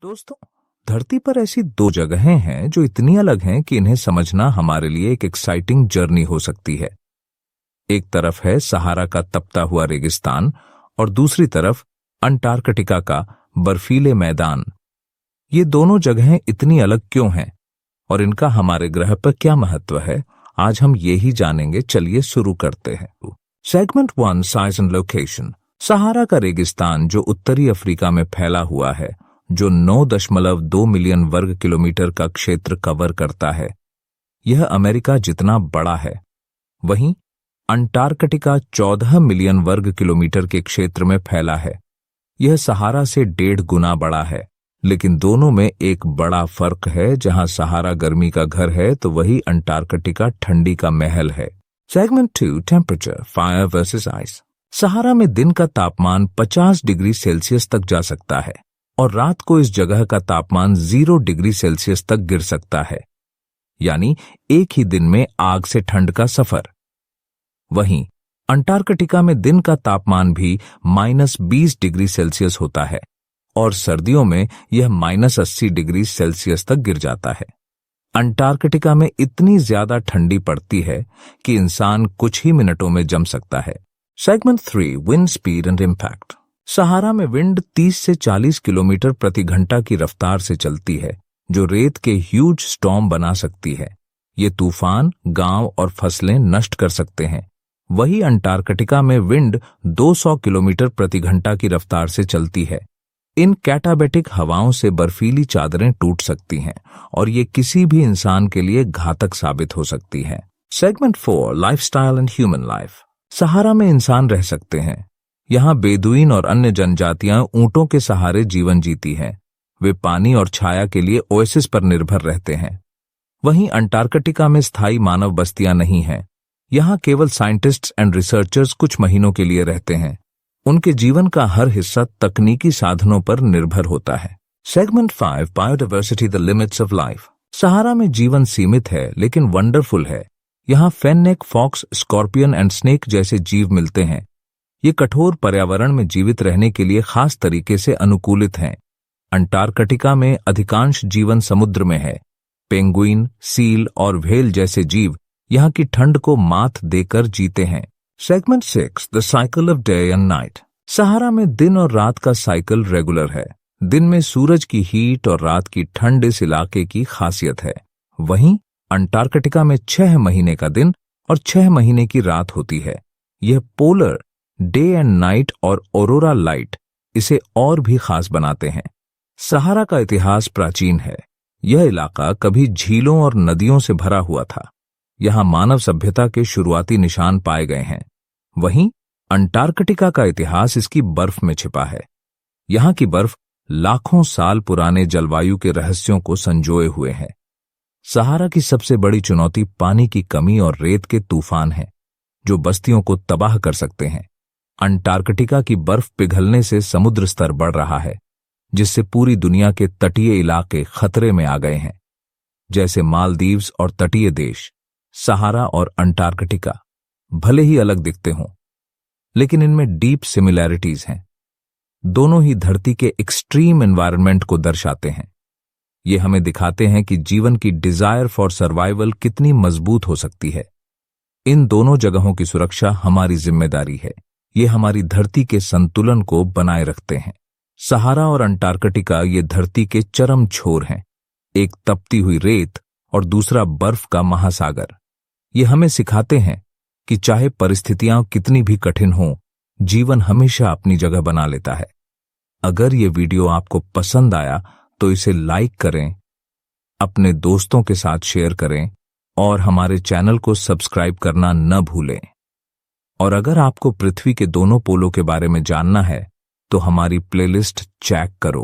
दोस्तों, धरती पर ऐसी दो जगहें हैं जो इतनी अलग हैं कि इन्हें समझना हमारे लिए एक एक्साइटिंग जर्नी हो सकती है। एक तरफ है सहारा का तपता हुआ रेगिस्तान और दूसरी तरफ अंटार्कटिका का बर्फीले मैदान। ये दोनों जगहें इतनी अलग क्यों हैं और इनका हमारे ग्रह पर क्या महत्व है, आज हम ये ही जानेंगे। चलिए शुरू करते हैं। Segment 1, size and location. Sahara का रेगिस्तान जो उत्तरी अफ्रीका में फैला हुआ है, जो 9.2 मिलियन वर्ग किलोमीटर का क्षेत्र कवर करता है, यह अमेरिका जितना बड़ा है। वहीं अंटार्कटिका 14 मिलियन वर्ग किलोमीटर के क्षेत्र में फैला है। यह सहारा से 1.5 गुना बड़ा है, लेकिन दोनों में एक बड़ा फर्क है। जहां सहारा गर्मी का घर है तो वही अंटार्कटिका ठंडी का महल है। Segment 2, temperature, fire versus ice. Sahara में दिन का तापमान 50 डिग्री सेल्सियस तक जा सकता है और रात को इस जगह का तापमान 0 डिग्री सेल्सियस तक गिर सकता है, यानी एक ही दिन में आग से ठंड का सफर। वहीं अंटार्कटिका में दिन का तापमान भी -20 डिग्री सेल्सियस होता है और सर्दियों में यह -80 डिग्री सेल्सियस तक गिर जाता है। अंटार्कटिका में इतनी ज्यादा ठंडी पड़ती है कि इंसान कुछ ही मिनटों में जम सकता है। Segment 3, wind speed and impact. Sahara में विंड 30 से 40 किलोमीटर प्रति घंटा की रफ्तार से चलती है, जो रेत के ह्यूज स्टॉर्म बना सकती है। ये तूफान, गांव और फसलें नष्ट कर सकते हैं। वही अंटार्कटिका में विंड 200 किलोमीटर प्रति घंटा की रफ्तार से चलती है। इन कैटाबेटिक हवाओं से बर्फीली चादरें टूट सकती हैं और ये किसी भी इंसान के लिए घातक साबित हो सकती हैं। Segment 4, lifestyle and human life. Sahara में इंसान रह सकते हैं। यहाँ बेदुइन और अन्य जनजातियां ऊंटों के सहारे जीवन जीती हैं। वे पानी और छाया के लिए ओएसिस पर निर्भर रहते हैं। वहीं अंटार्कटिका में स्थायी मानव बस्तियां नहीं हैं। यहाँ केवल साइंटिस्ट्स एंड रिसर्चर्स कुछ महीनों के लिए रहते हैं। उनके जीवन का हर हिस्सा तकनीकी साधनों पर निर्भर होता है। Segment 5, biodiversity, the limits of life. Sahara में जीवन सीमित है लेकिन वंडरफुल है। यहाँ fennec, fox, scorpion and snake जैसे जीव मिलते हैं। ये कठोर पर्यावरण में जीवित रहने के लिए खास तरीके से अनुकूलित हैं। अंटार्कटिका में अधिकांश जीवन समुद्र में है। पेंगुइन, सील और व्हेल जैसे जीव यहाँ की ठंड को मात देकर जीते हैं। Segment 6, the cycle of day and night. Sahara में दिन और रात का साइकिल रेगुलर है। दिन में सूरज की हीट और रात की ठंड इस इलाके की खासियत है। वहीं अंटार्कटिका में 6 महीने का दिन और 6 महीने की रात होती है। यह पोलर डे एंड नाइट और ऑरोरा लाइट इसे और भी खास बनाते हैं। सहारा का इतिहास प्राचीन है। यह इलाका कभी झीलों और नदियों से भरा हुआ था। यहाँ मानव सभ्यता के शुरुआती निशान पाए गए हैं। वहीं अंटार्कटिका का इतिहास इसकी बर्फ में छिपा है। यहाँ की बर्फ लाखों साल पुराने जलवायु के रहस्यों को संजोए हुए है। सहारा की सबसे बड़ी चुनौती पानी की कमी और रेत के तूफान हैं, जो बस्तियों को तबाह कर सकते हैं। अंटार्कटिका की बर्फ पिघलने से समुद्र स्तर बढ़ रहा है, जिससे पूरी दुनिया के तटीय इलाके खतरे में आ गए हैं। जैसे मालदीव्स और तटीय देश, सहारा और अंटार्कटिका भले ही अलग दिखते हों, लेकिन इनमें डीप सिमिलैरिटीज हैं। दोनों ही धरती के एक्सट्रीम एनवायरनमेंट को दर्शाते हैं। ये हमें दिखाते हैं कि जीवन की डिजायर फॉर सर्वाइवल कितनी मजबूत हो सकती है। इन दोनों जगहों की सुरक्षा हमारी जिम्मेदारी है। ये हमारी धरती के संतुलन को बनाए रखते हैं। सहारा और अंटार्कटिका ये धरती के चरम छोर हैं, एक तपती हुई रेत और दूसरा बर्फ का महासागर। ये हमें सिखाते हैं कि चाहे परिस्थितियां कितनी भी कठिन हों, जीवन हमेशा अपनी जगह बना लेता है। अगर ये वीडियो आपको पसंद आया तो इसे लाइक करें, अपने दोस्तों के साथ शेयर करें और हमारे चैनल को सब्सक्राइब करना न भूलें। और अगर आपको पृथ्वी के दोनों पोलों के बारे में जानना है तो हमारी प्लेलिस्ट चेक करो।